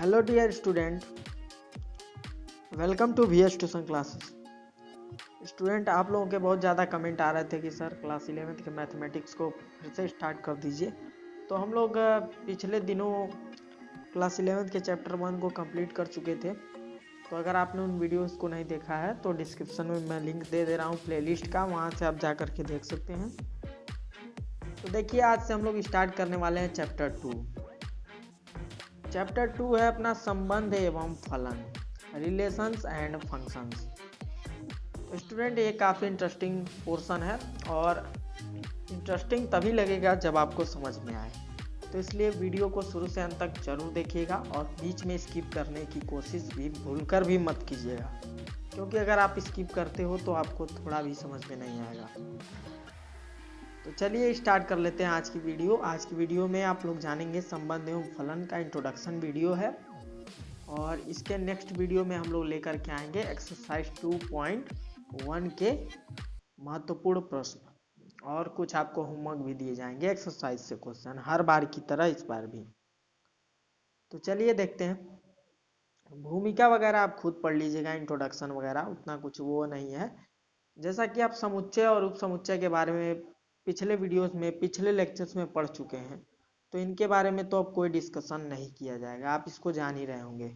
Hello dear student, welcome to VS tuition classes. Student, आप लोगों के बहुत ज़्यादा कमेंट आ रहे थे कि सर क्लास 11th के मैथमेटिक्स को फिर से स्टार्ट कर दीजिए। तो हम लोग पिछले दिनों क्लास 11th के चैप्टर 1 को कंप्लीट कर चुके थे। तो अगर आपने उन वीडियोस को नहीं देखा है तो डिस्क्रिप्शन में मैं लिंक दे दे रहा हूँ प्लेलिस्ट का, वहाँ से आप जा करके देख सकते हैं। तो देखिए, आज से हम लोग स्टार्ट करने वाले हैं चैप्टर 2। चैप्टर 2 है अपना संबंध एवं फलन, रिलेशंस एंड फंक्शंस। तो स्टूडेंट, ये काफ़ी इंटरेस्टिंग पोर्शन है और इंटरेस्टिंग तभी लगेगा जब आपको समझ में आए। तो इसलिए वीडियो को शुरू से अंत तक जरूर देखिएगा और बीच में स्किप करने की कोशिश भी भूलकर भी मत कीजिएगा, क्योंकि अगर आप स्किप करते हो तो आपको थोड़ा भी समझ में नहीं आएगा। तो चलिए स्टार्ट कर लेते हैं आज की वीडियो। आज की वीडियो में आप लोग जानेंगे संबंध एवं फलन का इंट्रोडक्शन वीडियो है, और इसके नेक्स्ट वीडियो में हम लोग लेकर के आएंगे एक्सरसाइज 2.1 के महत्वपूर्ण प्रश्न, और कुछ आपको होमवर्क भी दिए जाएंगे एक्सरसाइज से क्वेश्चन, हर बार की तरह इस बार भी। तो चलिए देखते हैं। भूमिका वगैरह आप खुद पढ़ लीजिएगा, इंट्रोडक्शन वगैरह उतना कुछ वो नहीं है। जैसा कि आप समुच्चय और उपसमुच्चय के बारे में पिछले वीडियोस में, पिछले लेक्चर्स में पढ़ चुके हैं, तो इनके बारे में तो अब कोई डिस्कशन नहीं किया जाएगा, आप इसको जान ही रहे होंगे।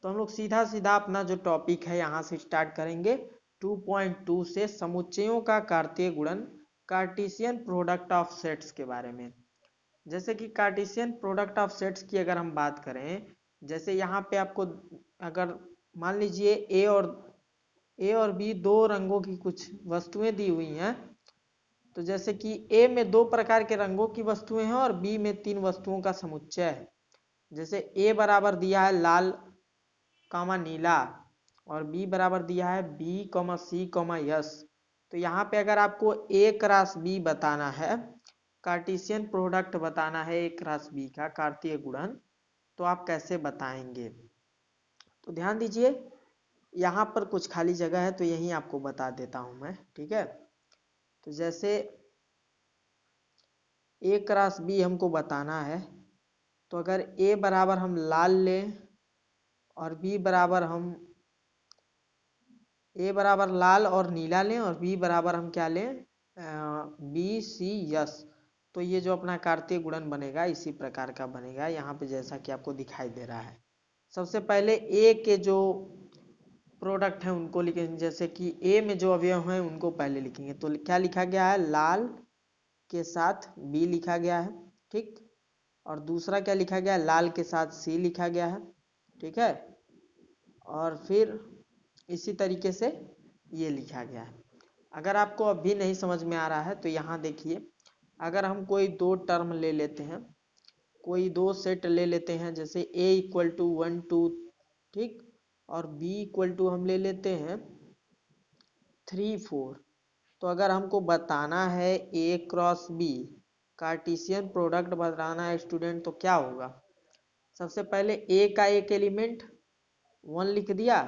तो हम लोग सीधा सीधा अपना जो टॉपिक है यहाँ से स्टार्ट करेंगे 2.2 से, समुच्चयों का कार्तीय गुणन, कार्टेशियन प्रोडक्ट ऑफ सेट्स के बारे में। जैसे कि कार्टेशियन प्रोडक्ट ऑफ सेट्स की अगर हम बात करें, जैसे यहाँ पे आपको अगर मान लीजिए ए और बी दो रंगों की कुछ वस्तुएं दी हुई हैं, तो जैसे कि ए में दो प्रकार के रंगों की वस्तुएं हैं और बी में तीन वस्तुओं का समुच्चय है। जैसे ए बराबर दिया है लाल कामा नीला, और बी बराबर दिया है B comma C comma yes. तो यहाँ पे अगर आपको ए क्रॉस बी बताना है, कार्टेशियन प्रोडक्ट बताना है ए क्रॉस बी का कार्तीय गुणन, तो आप कैसे बताएंगे? तो ध्यान दीजिए, यहाँ पर कुछ खाली जगह है तो यही आपको बता देता हूँ मैं, ठीक है। तो जैसे ए क्रॉस बी हमको बताना है, तो अगर ए बराबर हम लाल लें और बी बराबर हम ए बराबर लाल और नीला लें और बी बराबर हम क्या लें, बी सी यस, तो ये जो अपना कार्तीय गुणन बनेगा इसी प्रकार का बनेगा, यहाँ पे जैसा कि आपको दिखाई दे रहा है। सबसे पहले ए के जो प्रोडक्ट हैं उनको लिखेंगे, जैसे कि ए में जो अवयव हैं उनको पहले लिखेंगे। तो क्या लिखा गया है, लाल के साथ बी लिखा गया है, ठीक। और दूसरा क्या लिखा गया है, लाल के साथ सी लिखा गया है, ठीक है। और फिर इसी तरीके से ये लिखा गया है। अगर आपको अब भी नहीं समझ में आ रहा है तो यहाँ देखिए, अगर हम कोई दो टर्म ले लेते हैं, कोई दो सेट ले लेते हैं, जैसे a इक्वल टू 1 2, ठीक, और b इक्वल टू हम ले लेते हैं 3 4। तो अगर हमको बताना है a cross b Cartesian product बताना है स्टूडेंट, तो क्या होगा? सबसे पहले a का एक एलिमेंट 1 लिख दिया,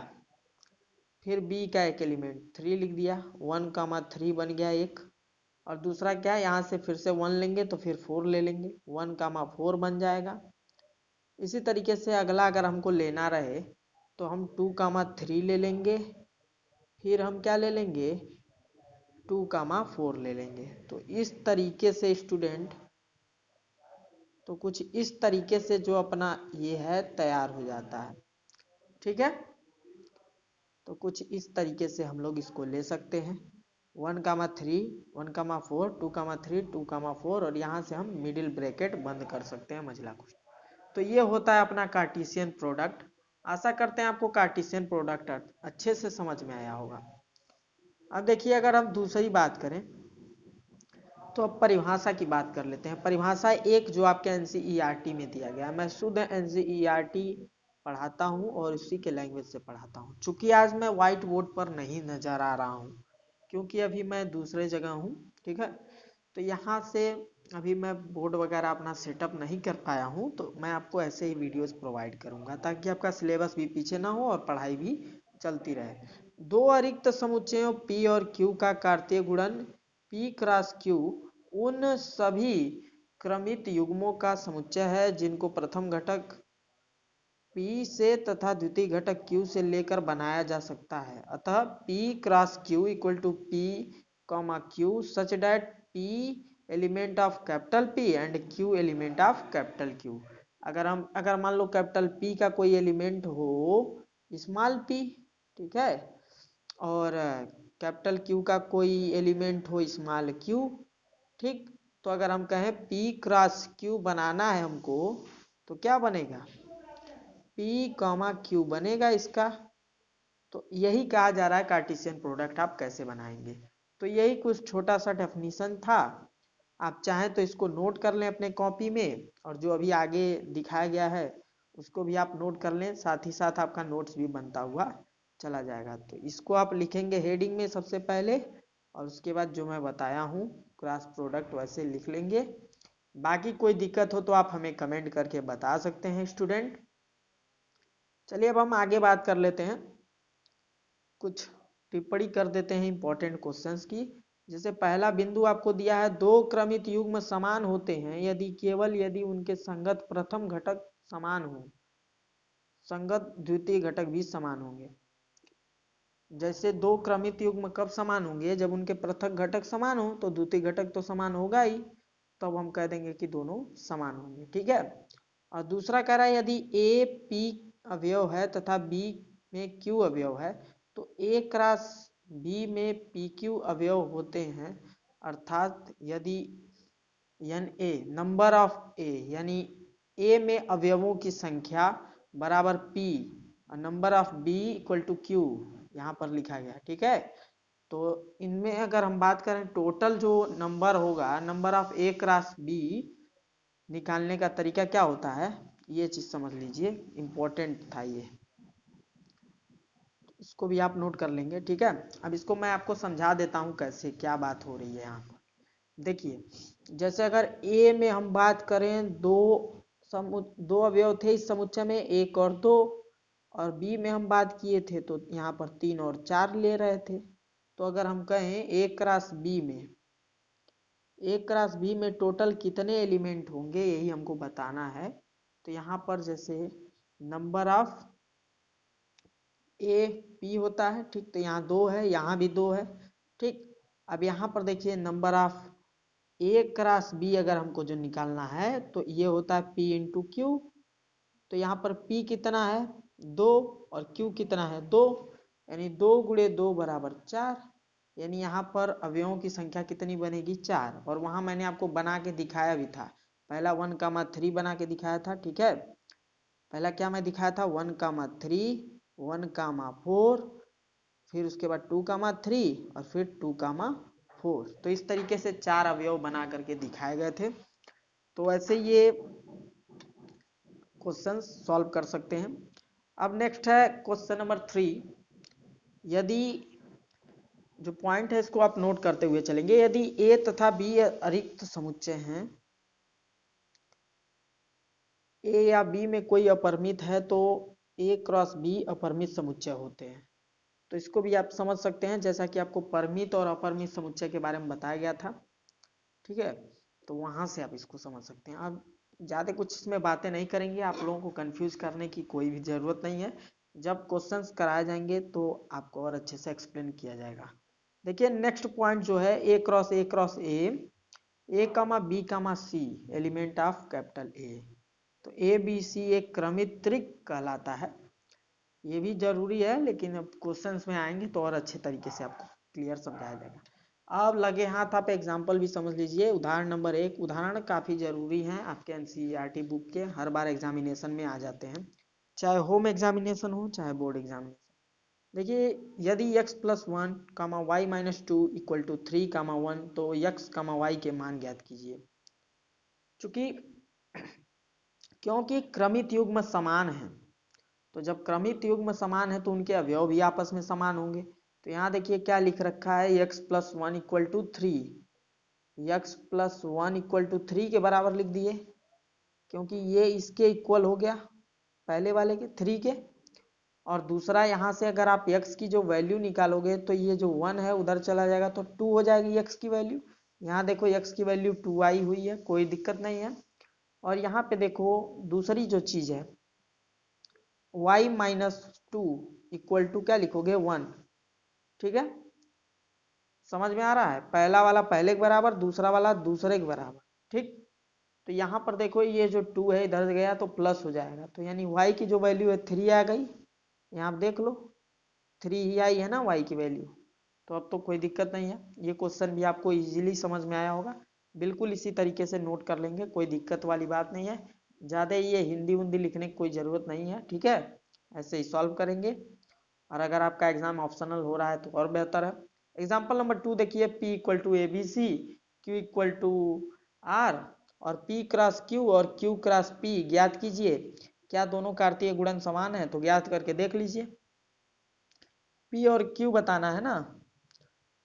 फिर b का एक एलिमेंट 3 लिख दिया, 1 कामा 3 बन गया एक, और दूसरा क्या है, यहाँ से फिर से 1 लेंगे तो फिर 4 ले लेंगे, 1 कामा 4 बन जाएगा। इसी तरीके से अगला अगर हमको लेना रहे तो हम 2 कामा 3 ले लेंगे, फिर हम क्या ले लेंगे, 2 कामा 4 ले लेंगे। तो इस तरीके से स्टूडेंट, तो कुछ इस तरीके से जो अपना ये है तैयार हो जाता है, ठीक है। तो कुछ इस तरीके से हम लोग इसको ले सकते हैं, 1 कामा 3 1 कामा 4 2 कामा 3 2 कामा 4, और यहाँ से हम मिडिल ब्रैकेट बंद कर सकते हैं मझला कुछ। तो ये होता है अपना कार्टेशियन प्रोडक्ट। आशा करते हैं आपको कार्टेशियन प्रोडक्ट अच्छे से समझ में आया होगा। अब देखिए, अगर हम दूसरी बात करें तो अब परिभाषा की बात कर लेते हैं। परिभाषा एक जो आपके एनसीईआरटी में दिया गया है, मैं शुद्ध एनसीईआरटी पढ़ाता हूँ और उसी के लैंग्वेज से पढ़ाता हूँ। चूंकि आज मैं व्हाइट बोर्ड पर नहीं नजर आ रहा हूँ, क्योंकि अभी मैं दूसरे जगह हूँ, ठीक है। तो यहाँ से अभी मैं बोर्ड वगैरह अपना सेटअप नहीं कर पाया हूँ, तो मैं आपको ऐसे ही वीडियोस प्रोवाइड करूँगा ताकि आपका सिलेबस भी पीछे ना हो और पढ़ाई भी चलती रहे। दो अरिक्त समुच्चयों P और Q का कार्तीय गुणन P क्रॉस Q उन सभी क्रमित युग्मों का समुच्चय है जिनको प्रथम घटक P से तथा द्वितीय घटक Q से लेकर बनाया जा सकता है। अतः P cross Q equal to P comma Q such that P element of capital P and Q element of capital Q। अगर मान लो कैपिटल P का कोई एलिमेंट हो स्मॉल p, ठीक है, और कैपिटल Q का कोई एलिमेंट हो स्मॉल q, ठीक, तो अगर हम कहें P क्रॉस Q बनाना है हमको तो क्या बनेगा, P कॉमा Q बनेगा इसका। तो यही कहा जा रहा है कार्टेशियन प्रोडक्ट आप कैसे बनाएंगे। तो यही कुछ छोटा सा डेफिनेशन था। आप चाहें तो इसको नोट कर लें अपने कॉपी में, और जो अभी आगे दिखाया गया है उसको भी आप नोट कर लें, साथ ही साथ आपका नोट्स भी बनता हुआ चला जाएगा। तो इसको आप लिखेंगे हेडिंग में सबसे पहले, और उसके बाद जो मैं बताया हूँ क्रॉस प्रोडक्ट वैसे लिख लेंगे। बाकी कोई दिक्कत हो तो आप हमें कमेंट करके बता सकते हैं स्टूडेंट। चलिए अब हम आगे बात कर लेते हैं, कुछ टिप्पणी कर देते हैं इंपॉर्टेंट क्वेश्चंस की। जैसे पहला बिंदु आपको दिया है, दो क्रमित युग्म समान होते हैं यदि केवल यदि उनके संगत प्रथम घटक समान हो, संगत द्वितीय घटक भी समान होंगे। जैसे दो क्रमित युग्म कब समान होंगे, जब उनके पृथक घटक समान हो, तो द्वितीय घटक तो समान होगा ही, तब हम कह देंगे कि दोनों समान होंगे, ठीक है। और दूसरा कह रहा है यदि ए पी अवयव है तथा बी में क्यू अवयव है तो ए क्रॉस बी में पी क्यू अवयव होते हैं, अर्थात यदि n A number of A, यानी ए में अवयवों की संख्या बराबर पी और number of B equal to Q, यहाँ पर लिखा गया, ठीक है। तो इनमें अगर हम बात करें टोटल जो नंबर होगा, number of A cross B निकालने का तरीका क्या होता है, ये चीज समझ लीजिए, इंपॉर्टेंट था ये, इसको भी आप नोट कर लेंगे, ठीक है। अब इसको मैं आपको समझा देता हूँ कैसे क्या बात हो रही है यहाँ पर। देखिए, जैसे अगर ए में हम बात करें दो अवयव थे इस समुच्चय में, एक और दो, और बी में हम बात किए थे तो यहाँ पर 3 और 4 ले रहे थे। तो अगर हम कहें ए क्रॉस बी में टोटल कितने एलिमेंट होंगे, यही हमको बताना है। तो यहाँ पर जैसे नंबर ऑफ ए पी होता है, ठीक, तो यहाँ 2 है, यहाँ भी 2 है, ठीक। अब यहाँ पर देखिए number of A cross B अगर हमको जो निकालना है तो ये होता है P इंटू क्यू। तो यहाँ पर P कितना है 2 और Q कितना है 2, यानी 2 गुणे 2 बराबर 4, यानी यहाँ पर अवयवों की संख्या कितनी बनेगी 4। और वहाँ मैंने आपको बना के दिखाया भी था, पहला 1,3 बना के दिखाया था, ठीक है। पहला क्या मैं दिखाया था 1,3, 1,4, फिर उसके बाद 2,3 और फिर 2,4। तो इस तरीके से 4 अवयव बना करके दिखाए गए थे। तो ऐसे ये क्वेश्चन सॉल्व कर सकते हैं। अब नेक्स्ट है क्वेश्चन नंबर 3। यदि जो पॉइंट है इसको आप नोट करते हुए चलेंगे, यदि ए तथा बी अरिक्त समुच्चय हैं, ए या बी में कोई अपरिमित है तो ए क्रॉस बी अपरिमित समुच्चय होते हैं। तो इसको भी आप समझ सकते हैं, जैसा कि आपको परिमित और अपरिमित समुच्चय के बारे में बताया गया था, ठीक है। तो वहां से आप इसको समझ सकते हैं। अब ज़्यादा कुछ इसमें बातें नहीं करेंगे, आप लोगों को कंफ्यूज करने की कोई भी ज़रूरत नहीं है। जब क्वेश्चंस कराए जाएंगे तो आपको और अच्छे से एक्सप्लेन किया जाएगा। देखिए नेक्स्ट पॉइंट जो है A cross A comma B comma C element of capital A. तो ए बी सी एक क्रमित त्रिक कहलाता है। ये भी जरूरी है, लेकिन अब क्वेश्चंस में आएंगे तो और अच्छे तरीके से आपको क्लियर समझाया जाएगा। अब लगे हाथ आप एग्जाम्पल भी समझ लीजिए। उदाहरण नंबर 1, उदाहरण काफ़ी जरूरी हैं आपके एनसीईआरटी बुक के, हर बार एग्जामिनेशन में आ जाते हैं, चाहे होम एग्जामिनेशन हो चाहे बोर्ड एग्जामिनेशन। देखिए, यदि x plus 1 comma y minus 2 equal to 3 comma 1, तो x कामा वाई के मान ज्ञात कीजिए। चूंकि क्योंकि क्रमित युग्म समान है, तो जब क्रमित युग्म समान है तो उनके अवयव भी आपस में समान होंगे। तो यहाँ देखिए क्या लिख रखा है, x plus 1 equal to 3, x plus 1 equal to 3 के बराबर लिख दिए, क्योंकि ये इसके इक्वल हो गया पहले वाले के 3 के। और दूसरा यहाँ से अगर आप x की जो वैल्यू निकालोगे तो ये जो 1 है उधर चला जाएगा तो 2 हो जाएगी x की वैल्यू। यहाँ देखो x की वैल्यू 2 आई हुई है, कोई दिक्कत नहीं है। और यहाँ पे देखो दूसरी जो चीज़ है, y माइनस 2 इक्वल टू क्या लिखोगे 1। ठीक है, समझ में आ रहा है, पहला वाला पहले के बराबर, दूसरा वाला दूसरे के बराबर। ठीक, तो यहाँ पर देखो ये जो 2 है इधर गया तो प्लस हो जाएगा, तो यानी y की जो वैल्यू है 3 आ गई। यहाँ आप देख लो 3 ही आई है ना y की वैल्यू, तो अब तो कोई दिक्कत नहीं है। ये क्वेश्चन भी आपको इजीली समझ में आया होगा, बिल्कुल इसी तरीके से नोट कर लेंगे, कोई दिक्कत वाली बात नहीं है। ज़्यादा ये हिंदी उंदी लिखने की कोई ज़रूरत नहीं है। ठीक है, ऐसे ही सॉल्व करेंगे, और अगर आपका एग्जाम ऑप्शनल हो रहा है तो और बेहतर है। एग्जाम्पल नंबर 2 देखिए, P equal to A B C, Q equal to R, और P क्रॉस क्यू और Q क्रॉस P ज्ञात कीजिए। क्या दोनों कार्तीय गुणन समान है? तो ज्ञात करके देख लीजिए। P और Q बताना है ना,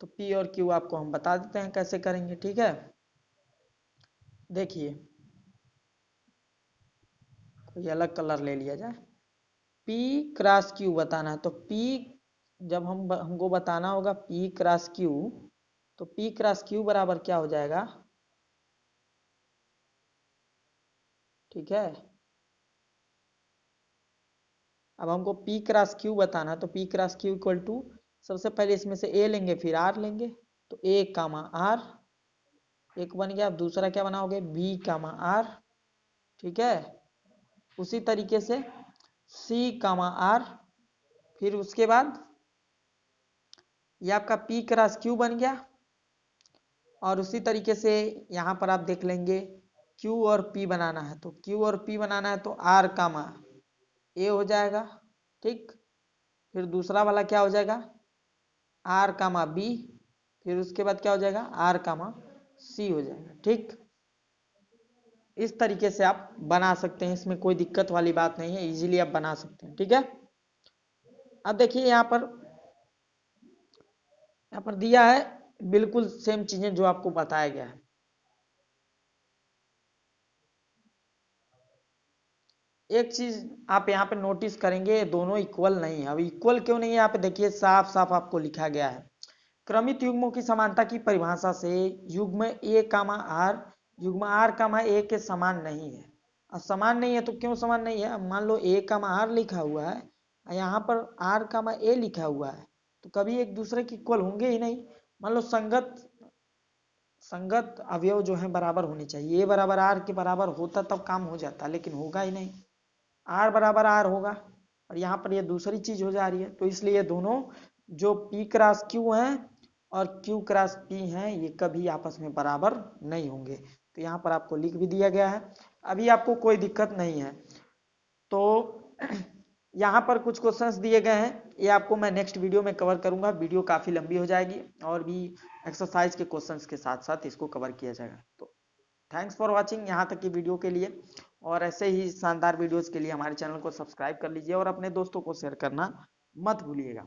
तो P और Q आपको हम बता देते हैं कैसे करेंगे। ठीक है, देखिए कोई अलग कलर ले लिया जाए। P क्रॉस Q बताना है, तो P जब हमको बताना होगा P क्रॉस Q, तो P क्रॉस Q बराबर क्या हो जाएगा? ठीक है, अब हमको P क्रॉस Q बताना है, तो P cross Q equal to, सबसे पहले इसमें से A लेंगे फिर R लेंगे, तो A कामा R एक बन गया। अब दूसरा क्या बनाओगे? B कामा R। ठीक है, उसी तरीके से C कामा R, फिर उसके बाद ये आपका P क्रॉस Q बन गया, और उसी तरीके से यहाँ पर आप देख लेंगे Q और P बनाना है, तो Q और P बनाना है तो R कामा A हो जाएगा। ठीक, फिर दूसरा वाला क्या हो जाएगा? R कामा B, फिर उसके बाद क्या हो जाएगा? R कामा C हो जाएगा। ठीक, इस तरीके से आप बना सकते हैं, इसमें कोई दिक्कत वाली बात नहीं है, इजीली आप बना सकते हैं। ठीक है, अब देखिए यहाँ पर दिया है बिल्कुल सेम चीजें जो आपको बताया गया है। एक चीज आप यहाँ पे नोटिस करेंगे, दोनों इक्वल नहीं है। अब इक्वल क्यों नहीं है? यहाँ पे देखिए साफ साफ आपको लिखा गया है, क्रमित युग्मों की समानता की परिभाषा से युग्म ए कामा आर युग्म आर कामा ए के समान नहीं है। अब समान नहीं है तो क्यों समान नहीं है? अब मान लो ए कामा आर लिखा हुआ है, यहाँ पर आर कामा ए लिखा हुआ है, तो कभी एक दूसरे के इक्वल होंगे ही नहीं। मान लो संगत अवयव जो है बराबर होने चाहिए, ए बराबर आर के बराबर होता तब काम हो जाता, लेकिन होगा ही नहीं। आर बराबर आर होगा, और यहाँ पर ये दूसरी चीज हो जा रही है, तो इसलिए दोनों जो P क्रॉस Q हैं और Q क्रॉस P हैं ये कभी आपस में बराबर नहीं होंगे। तो यहाँ पर आपको लिख भी दिया गया है, अभी आपको कोई दिक्कत नहीं है। तो यहाँ पर कुछ क्वेश्चंस दिए गए हैं, ये आपको मैं नेक्स्ट वीडियो में कवर करूंगा, वीडियो काफ़ी लंबी हो जाएगी, और भी एक्सरसाइज के क्वेश्चंस के साथ साथ इसको कवर किया जाएगा। तो थैंक्स फॉर वाचिंग यहाँ तक की वीडियो के लिए, और ऐसे ही शानदार वीडियोस के लिए हमारे चैनल को सब्सक्राइब कर लीजिए और अपने दोस्तों को शेयर करना मत भूलिएगा।